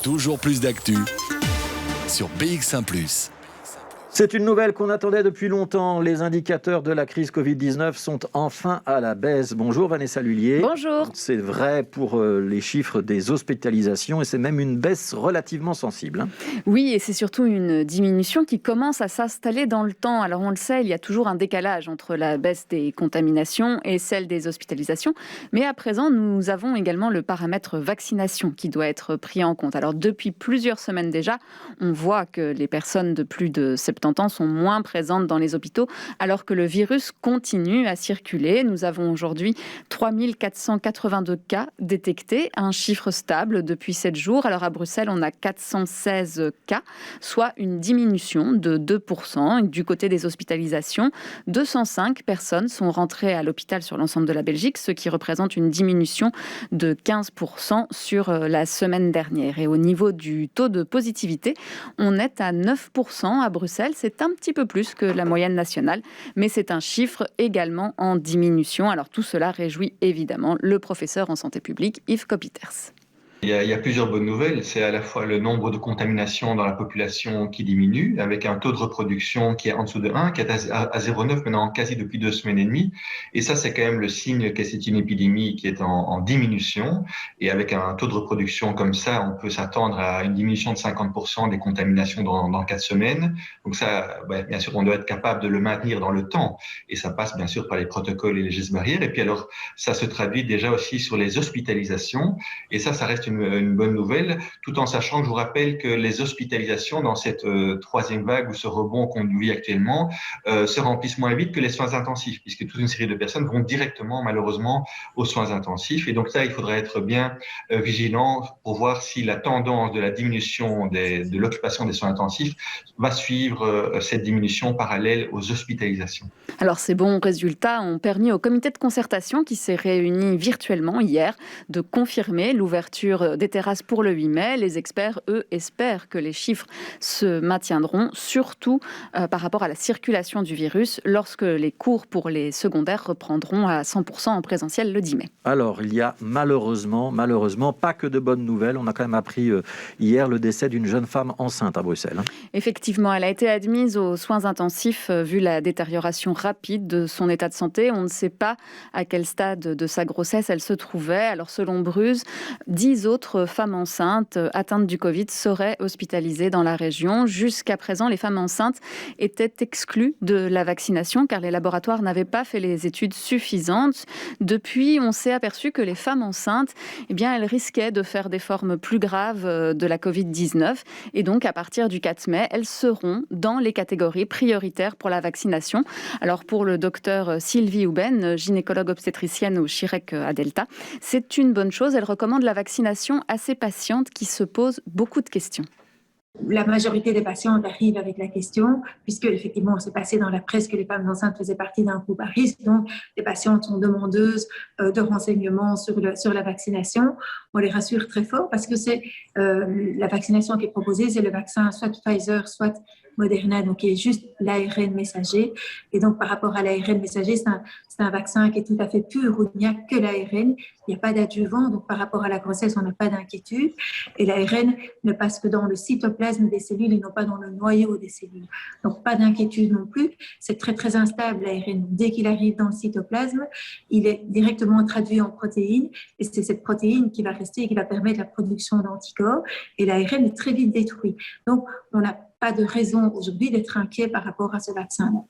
Toujours plus d'actu sur BX1 +. C'est une nouvelle qu'on attendait depuis longtemps. Les indicateurs de la crise Covid-19 sont enfin à la baisse. Bonjour Vanessa Lullier. Bonjour. C'est vrai pour les chiffres des hospitalisations et c'est même une baisse relativement sensible. Oui, et c'est surtout une diminution qui commence à s'installer dans le temps. Alors on le sait, il y a toujours un décalage entre la baisse des contaminations et celle des hospitalisations. Mais à présent, nous avons également le paramètre vaccination qui doit être pris en compte. Alors depuis plusieurs semaines déjà, on voit que les personnes de plus de 70 ans sont moins présentes dans les hôpitaux alors que le virus continue à circuler. Nous avons aujourd'hui 3482 cas détectés, un chiffre stable depuis 7 jours. Alors à Bruxelles, on a 416 cas, soit une diminution de 2%. Du côté des hospitalisations, 205 personnes sont rentrées à l'hôpital sur l'ensemble de la Belgique, ce qui représente une diminution de 15% sur la semaine dernière. Et au niveau du taux de positivité, on est à 9% à Bruxelles. C'est un petit peu plus que la moyenne nationale, mais c'est un chiffre également en diminution. Alors tout cela réjouit évidemment le professeur en santé publique Yves Copiters. Il y a plusieurs bonnes nouvelles. C'est à la fois le nombre de contaminations dans la population qui diminue, avec un taux de reproduction qui est en dessous de 1, qui est à 0,9 maintenant quasi depuis 2 semaines et demie. Et ça, c'est quand même le signe que c'est une épidémie qui est en diminution. Et avec un taux de reproduction comme ça, on peut s'attendre à une diminution de 50% des contaminations dans 4 semaines. Donc ça, bien sûr, on doit être capable de le maintenir dans le temps. Et ça passe bien sûr par les protocoles et les gestes barrières. Et puis alors, ça se traduit déjà aussi sur les hospitalisations. Et ça reste une bonne nouvelle, tout en sachant que je vous rappelle que les hospitalisations dans cette troisième vague ou ce rebond qu'on vit actuellement se remplissent moins vite que les soins intensifs, puisque toute une série de personnes vont directement malheureusement aux soins intensifs. Et donc ça, il faudra être bien vigilant pour voir si la tendance de la diminution de l'occupation des soins intensifs va suivre cette diminution parallèle aux hospitalisations. Alors ces bons résultats ont permis au comité de concertation qui s'est réuni virtuellement hier de confirmer l'ouverture des terrasses pour le 8 mai. Les experts, eux, espèrent que les chiffres se maintiendront, surtout par rapport à la circulation du virus, lorsque les cours pour les secondaires reprendront à 100% en présentiel le 10 mai. Alors, il y a malheureusement, pas que de bonnes nouvelles. On a quand même appris hier le décès d'une jeune femme enceinte à Bruxelles. Effectivement, elle a été admise aux soins intensifs vu la détérioration rapide de son état de santé. On ne sait pas à quel stade de sa grossesse elle se trouvait. Alors, selon Bruges, 10 autres femmes enceintes atteintes du Covid seraient hospitalisées dans la région. Jusqu'à présent, les femmes enceintes étaient exclues de la vaccination car les laboratoires n'avaient pas fait les études suffisantes. Depuis, on s'est aperçu que les femmes enceintes, elles risquaient de faire des formes plus graves de la Covid-19. Et donc, à partir du 4 mai, elles seront dans les catégories prioritaires pour la vaccination. Alors, pour le docteur Sylvie Houben, gynécologue obstétricienne au Chirec à Delta, c'est une bonne chose. Elle recommande la vaccination à ces patientes qui se posent beaucoup de questions. La majorité des patientes arrivent avec la question, puisque effectivement on s'est passé dans la presse que les femmes enceintes faisaient partie d'un groupe à risque, donc les patientes sont demandeuses de renseignements sur la vaccination. On les rassure très fort parce que c'est la vaccination qui est proposée, c'est le vaccin soit Pfizer, soit Moderna, donc qui est juste l'ARN messager. Et donc par rapport à l'ARN messager, c'est un vaccin qui est tout à fait pur, où il n'y a que l'ARN, il n'y a pas d'adjuvant, donc par rapport à la grossesse, on n'a pas d'inquiétude. Et l'ARN ne passe que dans le cytoplasme des cellules et non pas dans le noyau des cellules. Donc pas d'inquiétude non plus. C'est très très instable l'ARN. Dès qu'il arrive dans le cytoplasme, il est directement traduit en protéines et c'est cette protéine qui va rester et qui va permettre la production d'anticorps. Et l'ARN est très vite détruit. Donc on n'a pas de raison aujourd'hui d'être inquiet par rapport à ce vaccin-là.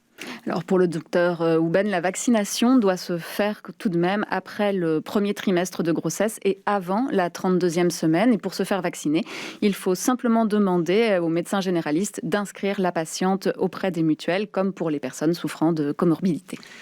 Alors pour le docteur Houben, la vaccination doit se faire tout de même après le premier trimestre de grossesse et avant la 32e semaine. Et pour se faire vacciner, il faut simplement demander au médecin généraliste d'inscrire la patiente auprès des mutuelles, comme pour les personnes souffrant de comorbidité.